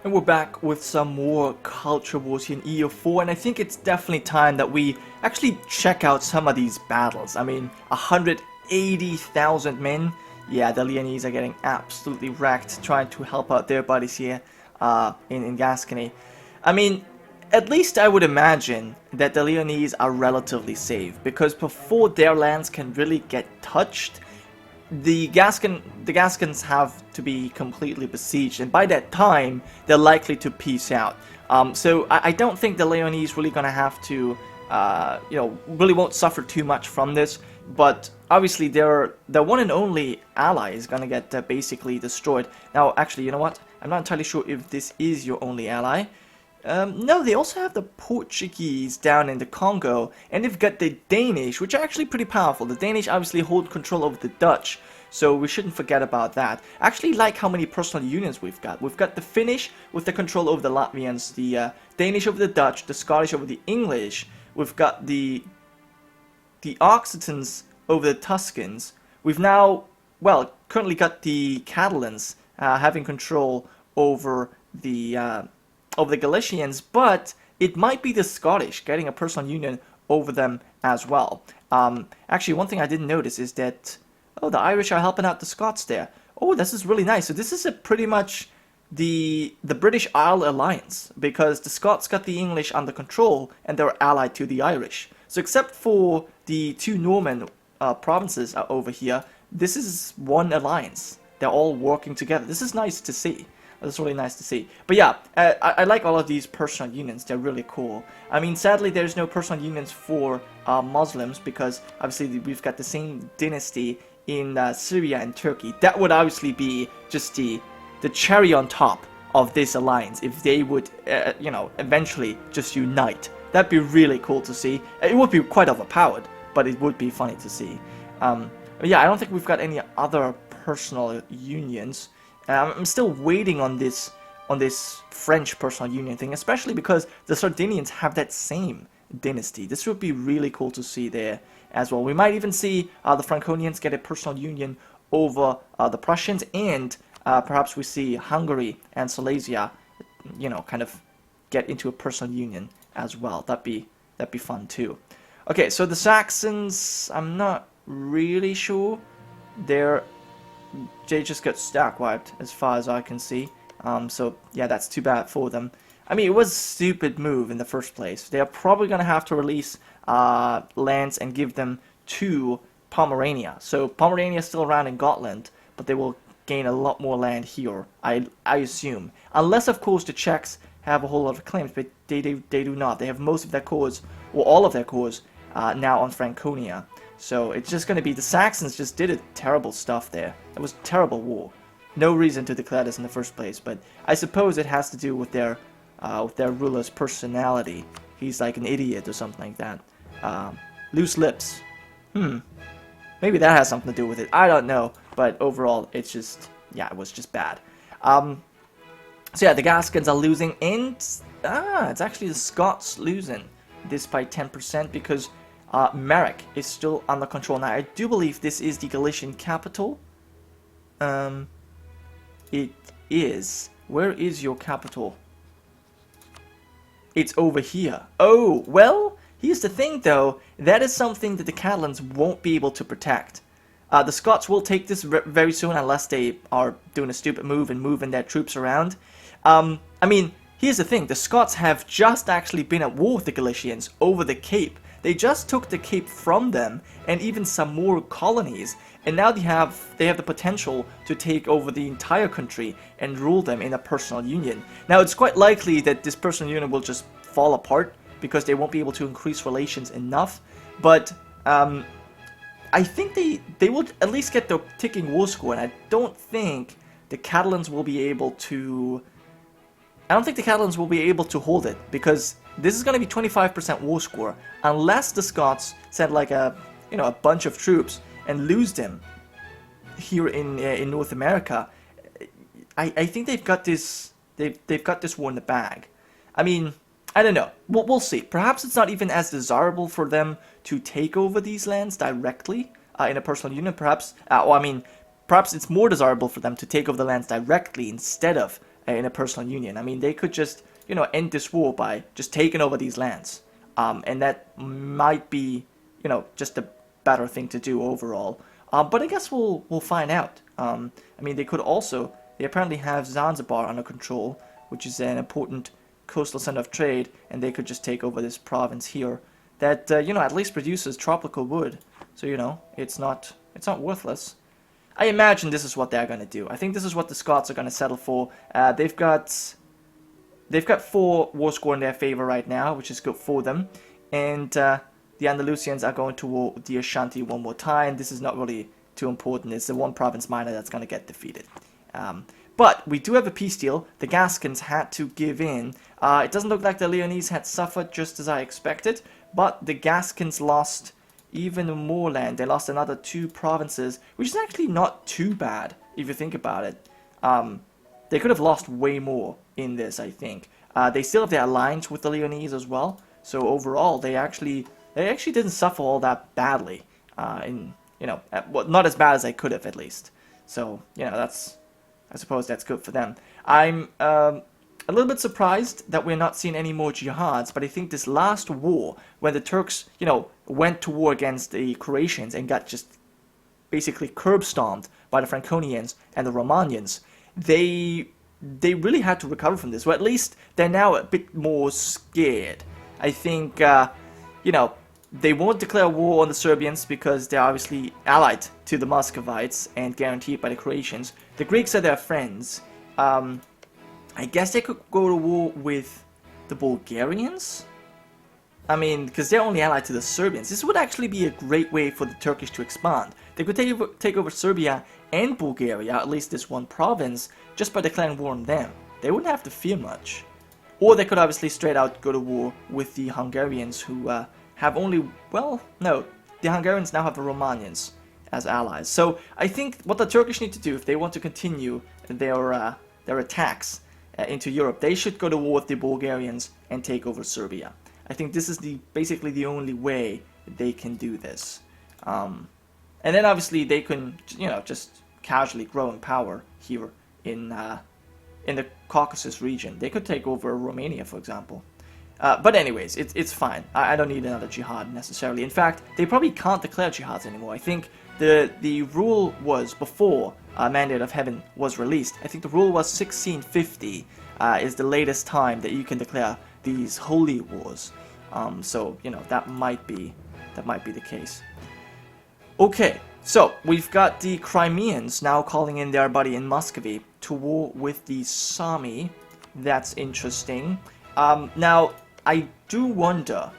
And we're back with some more culture wars here in EU4, and I think it's definitely time that we actually check out some of these battles. I mean, 180,000 men. Yeah, the Leonese are getting absolutely wrecked trying to help out their buddies here in Gascony. I mean, at least I would imagine that the Leonese are relatively safe, because before their lands can really get touched, the Gascons have to be completely besieged, and by that time they're likely to peace out. So I don't think the Leonese really gonna have to, really won't suffer too much from this. But obviously their one and only ally is gonna get basically destroyed. Now, actually, you know what? I'm not entirely sure if this is your only ally. No, they also have the Portuguese down in the Congo, and they've got the Danish, which are actually pretty powerful. The Danish obviously hold control over the Dutch, so we shouldn't forget about that. I actually like how many personal unions we've got. We've got the Finnish with the control over the Latvians, the Danish over the Dutch, the Scottish over the English. We've got the Occitans over the Tuscans. We've now, well, currently got the Catalans having control over the Galicians, but it might be the Scottish getting a personal union over them as well. Actually, one thing I didn't notice is that, oh, the Irish are helping out the Scots there. Oh, this is really nice. So this is pretty much the British Isle alliance, because the Scots got the English under control and they're allied to the Irish. So except for the two Norman provinces over here, this is one alliance. They're all working together. This is nice to see. That's really nice to see. But yeah, I like all of these personal unions. They're really cool. I mean, sadly, there's no personal unions for Muslims, because obviously we've got the same dynasty in Syria and Turkey. That would obviously be just the cherry on top of this alliance if they would, eventually just unite. That'd be really cool to see. It would be quite overpowered, but it would be funny to see. But yeah, I don't think we've got any other personal unions. I'm still waiting on this French personal union thing, especially because the Sardinians have that same dynasty. This would be really cool to see there as well. We might even see the Franconians get a personal union over the Prussians, and perhaps we see Hungary and Silesia, kind of get into a personal union as well. That'd be fun too. Okay, so the Saxons, I'm not really sure. They just got stack wiped as far as I can see. So yeah, that's too bad for them. I mean, it was a stupid move in the first place. They're probably gonna have to release lands and give them to Pomerania. So Pomerania is still around in Gotland, but they will gain a lot more land here, I assume. Unless, of course, the Czechs have a whole lot of claims, but they do not. They have most of their cores, or all of their cores, now on Franconia. So it's just going to be the Saxons just did a terrible stuff there. It was a terrible war. No reason to declare this in the first place, but I suppose it has to do with their ruler's personality. He's like an idiot or something like that. Loose lips. Maybe that has something to do with it. I don't know, but overall, it's just, yeah, it was just bad. So yeah, the Gascons are losing, and it's actually the Scots losing this by 10% because Marek is still under control. Now, I do believe this is the Galician capital. It is. Where is your capital? It's over here. Oh, well, here's the thing, though. That is something that the Catalans won't be able to protect. The Scots will take this very soon, unless they are doing a stupid move and moving their troops around. I mean, here's the thing. The Scots have just actually been at war with the Galicians over the Cape. They just took the Cape from them, and even some more colonies, and now they have the potential to take over the entire country and rule them in a personal union. Now, it's quite likely that this personal union will just fall apart because they won't be able to increase relations enough, but I think they will at least get the ticking war score, and I don't think the Catalans will be able to hold it, because this is going to be 25% war score, unless the Scots send like a bunch of troops and lose them here in North America. I think they've got this war in the bag. I mean, I don't know. We'll see. Perhaps it's not even as desirable for them to take over these lands directly in a personal union. Perhaps it's more desirable for them to take over the lands directly instead of in a personal union. I mean, they could just, you know, end this war by just taking over these lands. And that might be, you know, just a better thing to do overall. But I guess we'll find out. I mean, they could also, they apparently have Zanzibar under control, which is an important coastal center of trade, and they could just take over this province here that, you know, at least produces tropical wood. So, you know, it's not worthless. I imagine this is what they're going to do. I think this is what the Scots are going to settle for. They've got 4 war score in their favor right now, which is good for them. And the Andalusians are going to war with the Ashanti one more time. This is not really too important. It's the one province minor that's going to get defeated. But we do have a peace deal. The Gascons had to give in. It doesn't look like the Leonese had suffered just as I expected, but the Gascons lost even more land. They lost another 2 provinces, which is actually not too bad if you think about it. They could have lost way more in this, I think. They still have their alliance with the Leonese as well, so overall they actually didn't suffer all that badly. Well, not as bad as they could have, at least. So, you know, I suppose that's good for them. I'm a little bit surprised that we're not seeing any more jihads, but I think this last war, when the Turks, you know, went to war against the Croatians and got just basically curb-stomped by the Franconians and the Romanians, they really had to recover from this. Well, at least they're now a bit more scared. I think, you know, they won't declare war on the Serbians because they're obviously allied to the Muscovites and guaranteed by the Croatians. The Greeks are their friends. I guess they could go to war with the Bulgarians? I mean, because they're only allied to the Serbians. This would actually be a great way for the Turkish to expand. They could take over Serbia and Bulgaria, at least this one province, just by declaring war on them. They wouldn't have to fear much. Or they could obviously straight out go to war with the Hungarians, who have only, well, no, the Hungarians now have the Romanians as allies. So I think what the Turkish need to do, if they want to continue their attacks into Europe, they should go to war with the Bulgarians and take over Serbia. I think this is basically the only way they can do this. And then obviously they can, you know, just casually grow in power here in the Caucasus region. They could take over Romania, for example. But anyways, it's fine. I don't need another jihad necessarily. In fact, they probably can't declare jihads anymore. I think the rule was before Mandate of Heaven was released. I think the rule was 1650 is the latest time that you can declare these holy wars. So you know that might be the case. Okay, so we've got the Crimeans now calling in their buddy in Muscovy to war with the Sami. That's interesting. Now, I do wonder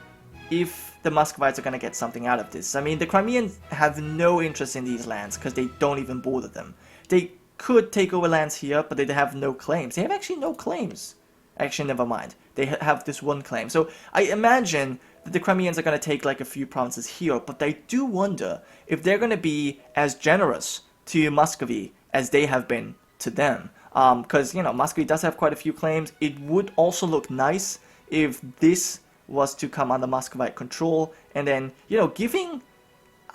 if the Muscovites are going to get something out of this. I mean, the Crimeans have no interest in these lands because they don't even bother them. They could take over lands here, but they have no claims. They have actually no claims. Actually, never mind. They have this one claim. So I imagine that the Crimeans are going to take like a few provinces here, but I do wonder if they're going to be as generous to Muscovy as they have been to them. Because, you know, Muscovy does have quite a few claims. It would also look nice if this was to come under Muscovite control, and then, you know, giving,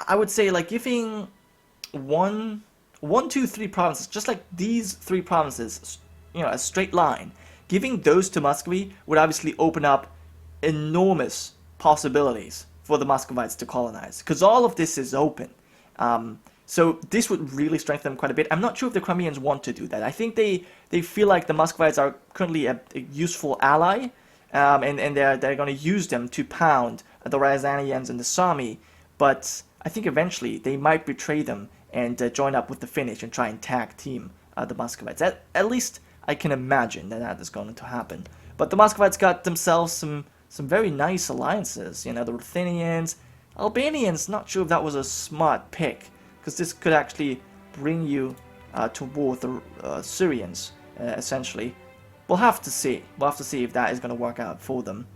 I would say, like, giving one, two, 3 provinces, just like these 3 provinces, you know, a straight line, giving those to Muscovy would obviously open up enormous possibilities for the Muscovites to colonize, because all of this is open. So this would really strengthen them quite a bit. I'm not sure if the Crimeans want to do that. I think they feel like the Muscovites are currently a useful ally, and they're going to use them to pound the Ryazanians and the Sami, but I think eventually they might betray them and join up with the Finnish and try and tag team the Muscovites. At least I can imagine that is going to happen. But the Muscovites got themselves some very nice alliances. You know, the Ruthenians, Albanians, not sure if that was a smart pick, because this could actually bring you to war with the Syrians, essentially. We'll have to see. We'll have to see if that is going to work out for them.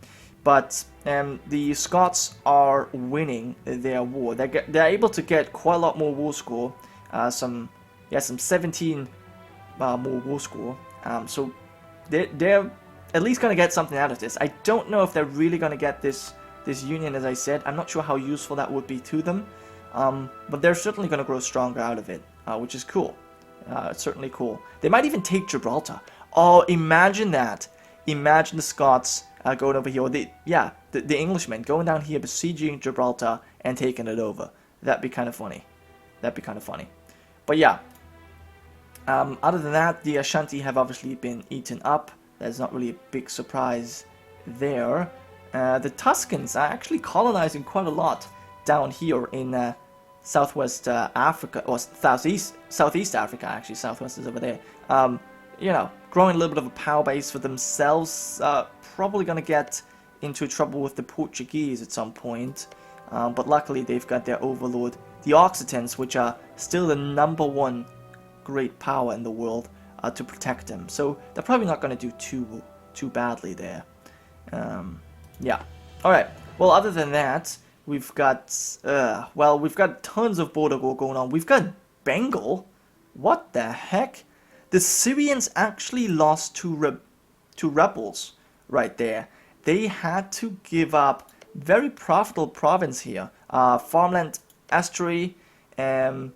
But the Scots are winning their war. They're able to get quite a lot more war score. Some 17 more war score. So they're at least going to get something out of this. I don't know if they're really going to get this union, as I said. I'm not sure how useful that would be to them. But they're certainly going to grow stronger out of it, which is cool. It's certainly cool. They might even take Gibraltar. Oh, imagine that. Imagine the Scots going over here. Or the Englishmen going down here, besieging Gibraltar and taking it over. That'd be kind of funny. That'd be kind of funny. But yeah. Other than that, the Ashanti have obviously been eaten up. There's not really a big surprise there. The Tuscans are actually colonizing quite a lot down here in Southwest Africa, or Southeast Africa actually. Southwest is over there. You know, growing a little bit of a power base for themselves. Probably gonna get into trouble with the Portuguese at some point. But luckily they've got their overlord, the Occitans, which are still the #1 great power in the world, to protect them. So they're probably not going to do too badly there. Yeah. All right. Well, other than that, we've got we've got tons of border war going on. We've got Bengal. What the heck? The Syrians actually lost to rebels right there. They had to give up very profitable province here. Farmland estuary, and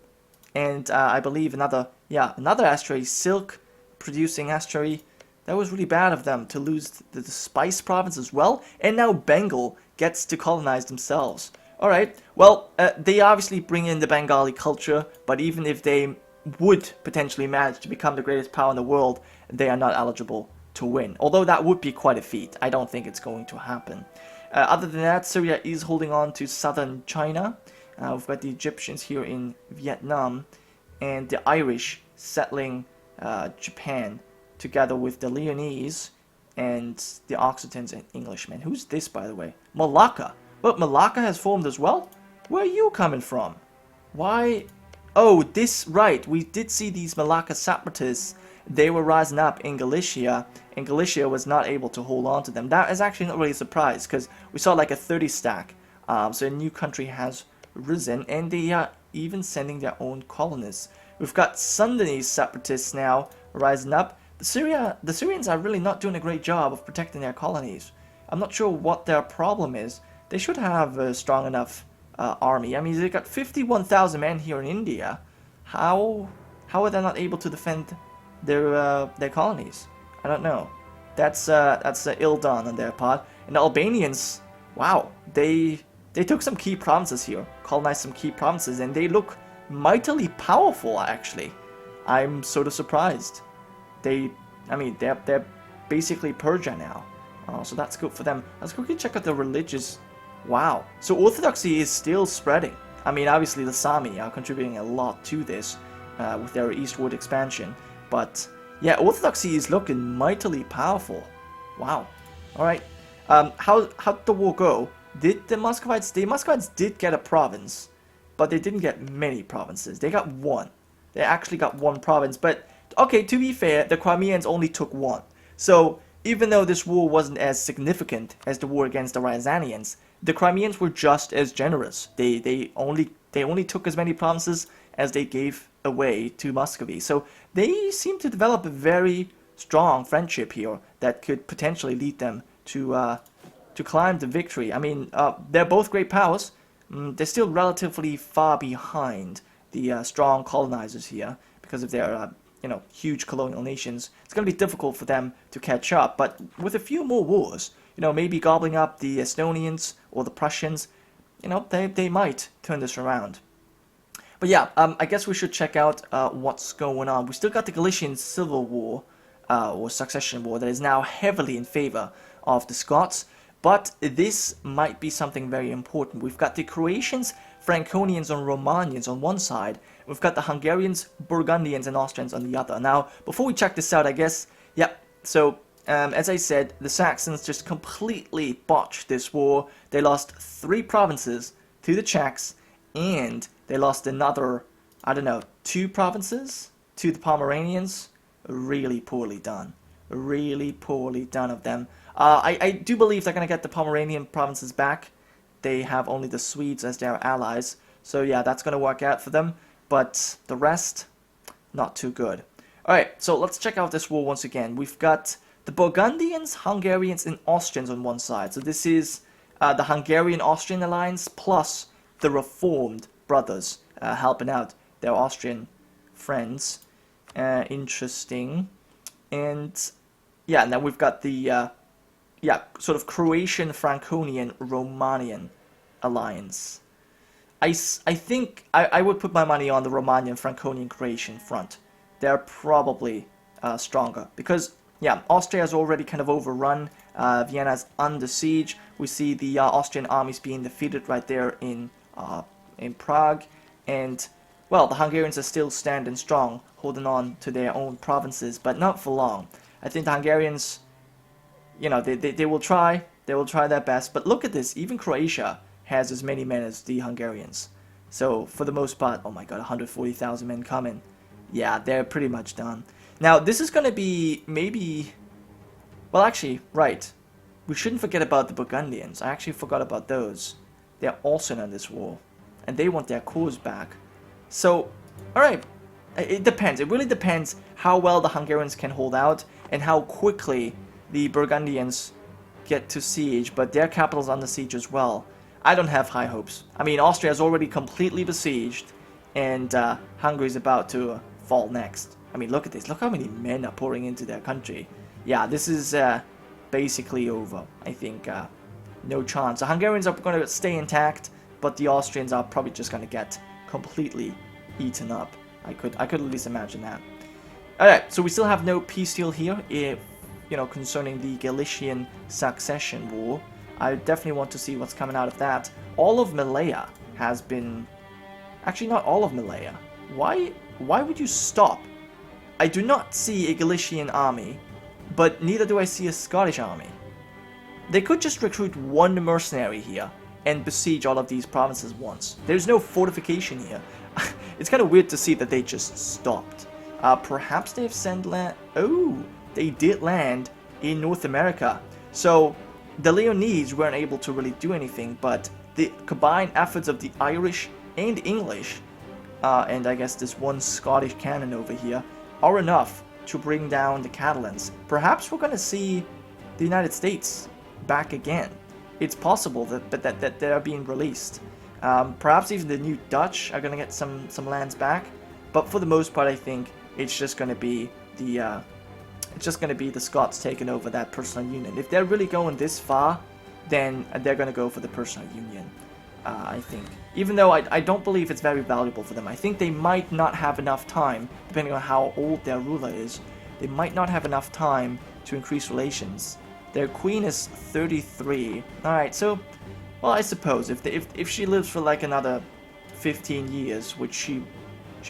I believe another estuary, silk producing estuary. That was really bad of them to lose the spice province as well, and now Bengal gets to colonize themselves. Alright, well, they obviously bring in the Bengali culture, but even if they would potentially manage to become the greatest power in the world, they are not eligible to win. Although that would be quite a feat. I don't think it's going to happen. Other than that, Syria is holding on to southern China. We've got the Egyptians here in Vietnam, and the Irish settling Japan, together with the Leonese and the Occitans and Englishmen. Who's this, by the way? Malacca. Well, Malacca has formed as well? Where are you coming from? Why? Oh, this, right. We did see these Malacca separatists. They were rising up in Galicia, and Galicia was not able to hold on to them. That is actually not really a surprise, because we saw like a 30 stack. So a new country has risen, and they are even sending their own colonists. We've got Sundanese separatists now rising up. The Syrians are really not doing a great job of protecting their colonies. I'm not sure what their problem is. They should have a strong enough army. I mean, they got 51,000 men here in India. How are they not able to defend their colonies? I don't know. That's ill done on their part. And the Albanians, wow, they took some key provinces here, colonized some key provinces, and they look mightily powerful, actually. I'm sort of surprised. They're basically Persia now. So that's good for them. Let's quickly check out the religious. Wow. So Orthodoxy is still spreading. I mean, obviously the Sami are contributing a lot to this with their eastward expansion. But yeah, Orthodoxy is looking mightily powerful. Wow. All right. How'd the war go? Did the Muscovites did get a province, but they didn't get many provinces. They got one. They actually got one province. But okay, to be fair, the Crimeans only took one. So even though this war wasn't as significant as the war against the Ryazanians, the Crimeans were just as generous. They only took as many provinces as they gave away to Muscovy. So they seem to develop a very strong friendship here that could potentially lead them to climb the victory. I mean, they're both great powers. They're still relatively far behind the strong colonizers here because of their huge colonial nations. It's going to be difficult for them to catch up, but with a few more wars, maybe gobbling up the Estonians or the Prussians, they might turn this around. But yeah, I guess we should check out what's going on. We still got the Galician Civil War, or Succession War, that is now heavily in favor of the Scots, but this might be something very important. We've got the Croatians, Franconians, and Romanians on one side. We've got the Hungarians, Burgundians, and Austrians on the other. Now, before we check this out, I guess, so as I said, the Saxons just completely botched this war. They lost 3 provinces to the Czechs, and they lost another, 2 provinces to the Pomeranians. Really poorly done. Really poorly done of them. I do believe they're going to get the Pomeranian provinces back. They have only the Swedes as their allies. So yeah, that's going to work out for them. But the rest, not too good. Alright, so let's check out this war once again. We've got the Burgundians, Hungarians, and Austrians on one side. So this is the Hungarian-Austrian alliance plus the Reformed brothers helping out their Austrian friends. Interesting. And yeah, now we've got the sort of Croatian, Franconian, Romanian alliance. I think I would put my money on the Romanian, Franconian, Croatian front. They're probably stronger because, yeah, Austria has already kind of overrun. Vienna's under siege. We see the Austrian armies being defeated right there in Prague, and well, the Hungarians are still standing strong, holding on to their own provinces, but not for long. I think the Hungarians, you know, they will try. They will try their best. But look at this. Even Croatia has as many men as the Hungarians. So for the most part, oh my god, 140,000 men coming. Yeah, they're pretty much done. Now, this is going to be maybe... Well, actually, right. We shouldn't forget about the Burgundians. I actually forgot about those. They're also in this war. And they want their cores back. So, alright. It depends. It really depends how well the Hungarians can hold out and how quickly the Burgundians get to siege. But their capital's under siege as well. I don't have high hopes. I mean, Austria is already completely besieged. And Hungary's about to fall next. I mean, look at this. Look how many men are pouring into their country. Yeah, this is basically over. I think no chance. The Hungarians are going to stay intact, but the Austrians are probably just going to get completely eaten up. I could at least imagine that. Alright, so we still have no peace deal here, if, you know, concerning the Galician succession war. I definitely want to see what's coming out of that. All of Malaya has been... Actually, not all of Malaya. Why would you stop? I do not see a Galician army, but neither do I see a Scottish army. They could just recruit one mercenary here and besiege all of these provinces once. There's no fortification here. It's kind of weird to see that they just stopped. Perhaps they've sent land... Oh, they did land in North America. So the Leonese weren't able to really do anything, but the combined efforts of the Irish and English, and I guess this one Scottish cannon over here, are enough to bring down the Catalans. Perhaps we're going to see the United States back again. It's possible that they are being released. Perhaps even the new Dutch are going to get some lands back, but for the most part, I think it's just going to be the Scots taking over that personal union. If they're really going this far, then they're going to go for the personal union. I think. Even though I don't believe it's very valuable for them. I think they might not have enough time, depending on how old their ruler is, they might not have enough time to increase relations. Their queen is 33. Alright, so, well, I suppose if she lives for like another 15 years, which she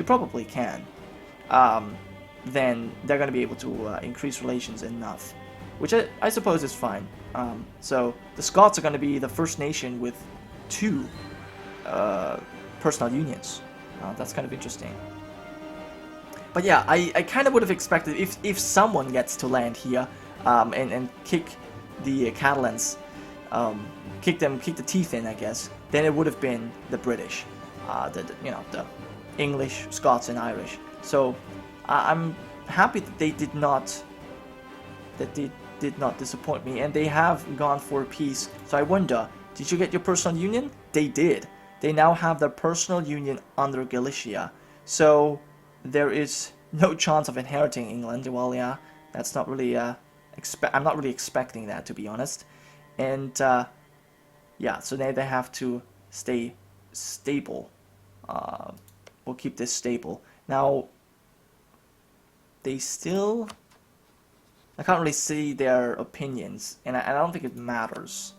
probably can, then they're going to be able to increase relations enough. Which I suppose is fine. So, the Scots are going to be the first nation with 2 personal unions. That's kind of interesting. But yeah, I kind of would have expected if someone gets to land here and kick the Catalans, kick the teeth in, I guess, then it would have been the British, the English, Scots, and Irish. So I'm happy that they did not disappoint me, and they have gone for peace. So I wonder, did you get your personal union? They did. They now have their personal union under Galicia. So there is no chance of inheriting England. Well, yeah, that's not really I'm not really expecting that, to be honest. And yeah, so now they have to stay stable. We'll keep this stable. Now they still, I can't really see their opinions, and I don't think it matters.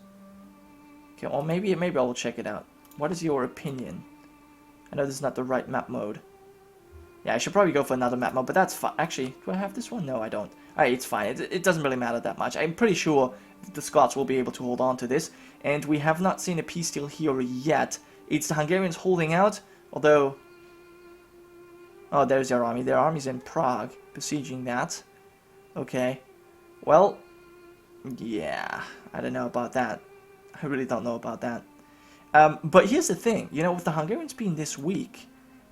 Okay, well maybe I will check it out. What is your opinion? I know this is not the right map mode. Yeah, I should probably go for another map mode, but that's fine. Actually, do I have this one? No, I don't. Alright, it's fine. It doesn't really matter that much. I'm pretty sure the Scots will be able to hold on to this, and we have not seen a peace deal here yet. It's the Hungarians holding out, although... Oh, there's their army. Their army's in Prague, besieging that. Okay. Well, yeah, I don't know about that. I really don't know about that. But here's the thing, you know, with the Hungarians being this weak,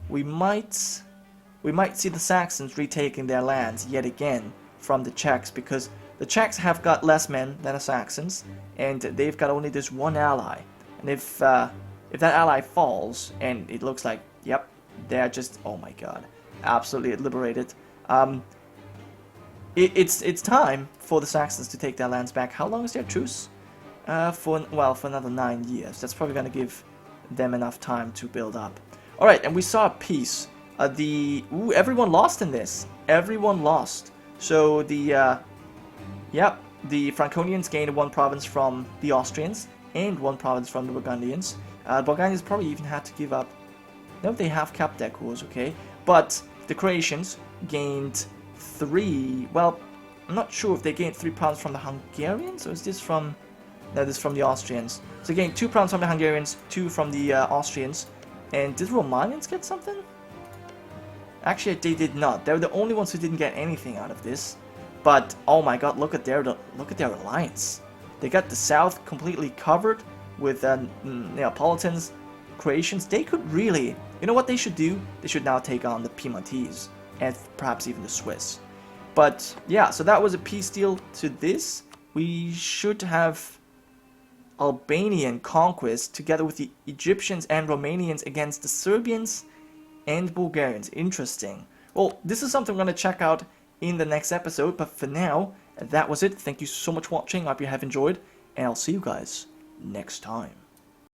we might see the Saxons retaking their lands yet again from the Czechs, because the Czechs have got less men than the Saxons, and they've got only this one ally. And if that ally falls, and it looks like, yep, they're just, oh my god, absolutely liberated. it's time for the Saxons to take their lands back. How long is their truce? For another 9 years. That's probably going to give them enough time to build up. All right, and we saw peace. Everyone lost in this. Everyone lost. So the Franconians gained 1 province from the Austrians and 1 province from the Burgundians. Burgundians probably even had to give up. No, they have kept their cores, okay. But the Croatians gained 3. Well, I'm not sure if they gained 3 provinces from the Hungarians, or is this from? No, this is from the Austrians. So they gained 2 provinces from the Hungarians, 2 from the Austrians. And did Romanians get something? Actually, they did not. They're the only ones who didn't get anything out of this. But oh my God, look at their alliance. They got the south completely covered with Neapolitans, Croatians. They could really, you know what they should do? They should now take on the Piedmontese and perhaps even the Swiss. But yeah, so that was a peace deal to this. We should have Albanian conquest together with the Egyptians and Romanians against the Serbians and Bulgarians. Interesting. Well, this is something we're going to check out in the next episode, but for now, that was it. Thank you so much for watching. I hope you have enjoyed, and I'll see you guys next time.